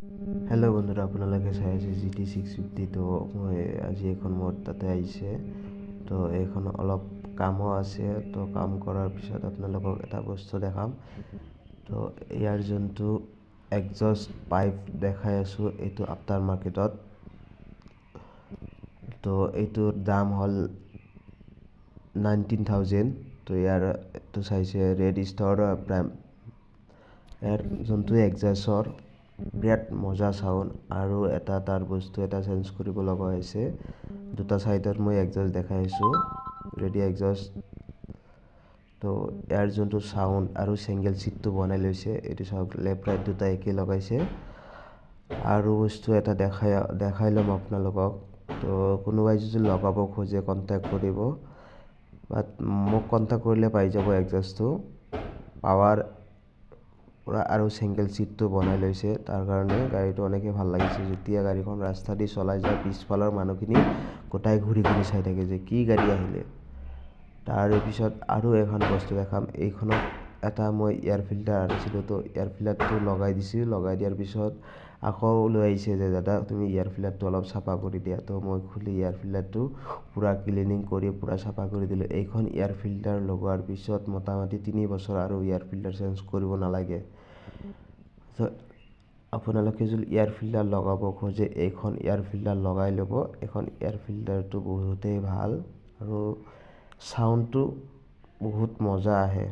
Hello' বন্ধুৰা, আপোনালোকে চাই আছে GT650। তো মই আজি এখন মোৰ তাতে আহিছে। তো এইখন অলপ কামো আছে। তো কাম কৰাৰ পিছত আপোনালোকক এটা বস্তু দেখাম। তো ইয়াৰ যোনটো এক্সজষ্ট পাইপ দেখাই আছোঁ, এইটো আফটাৰ মাৰ্কেটত। তো এইটোৰ দাম হ'ল 19,000। তো এইটো চাইছে ৰেড ষ্টৰ প্ৰাইম। ইয়াৰ যোনটো এক্সজষ্টৰ বিৰাট মজা চাউণ্ড, আৰু এটা তাৰ বস্তু এটা চেঞ্জ কৰিব লগা হৈছে। দুটা চাইডত মই এক্সজষ্ট দেখাই আছোঁ, ৰেডি এক্সজষ্ট। তো ইয়াৰ যোনটো চাউণ্ড আৰু চিংগল চিটটো বনাই লৈছে, এইটো চাওক, লেফ্ট ৰাইট দুটা একে লগাইছে। আৰু বস্তু এটা দেখাই ল'ম আপোনালোকক। তো কোনোবাই যদি লগাব খোজে কণ্টেক্ট কৰিব, বাট মোক কণ্টেক্ট কৰিলে পাই যাব এক্সজষ্টটো। পাৱাৰ পুৰা আৰু চিংগল চিটটো বনাই লৈছে, তাৰ কাৰণে গাড়ীটো অনেকেই ভাল লাগিছে। যেতিয়া গাড়ীখন ৰাস্তা দি চলাই যায়, পিছফালৰ মানুহখিনি গোটাই ঘূৰি ঘূৰি চাই থাকে যে কি গাড়ী আহিলে। তাৰপিছত আৰু এখন বস্তু দেখাম। এইখনত এটা মই এয়াৰ ফিল্টাৰ আনিছিলোঁ, তো এয়াৰ ফিল্টাৰটো লগাই দিছোঁ। লগাই দিয়াৰ পিছত আকৌ লৈ আহিছে যে দাদা তুমি এয়াৰ ফিল্টাৰটো অলপ চাফা কৰি দিয়া। তো মই খুলি এয়াৰ ফিল্টাৰটো পূৰা ক্লিনিং কৰি পূৰা চাফা কৰি দিলোঁ। এইখন এয়াৰ ফিল্টাৰ লগোৱাৰ পিছত মোটামুটি 3 বছৰ আৰু এয়াৰ ফিল্টাৰ চেঞ্জ কৰিব নালাগে। তো আপোনালোকে যদি এয়াৰ ফিল্টাৰ লগাব খোজে, এইখন এয়াৰ ফিল্টাৰ লগাই ল'ব। এইখন এয়াৰ ফিল্টাৰটো বহুতেই ভাল, আৰু চাউণ্ডটো বহুত মজা আহে।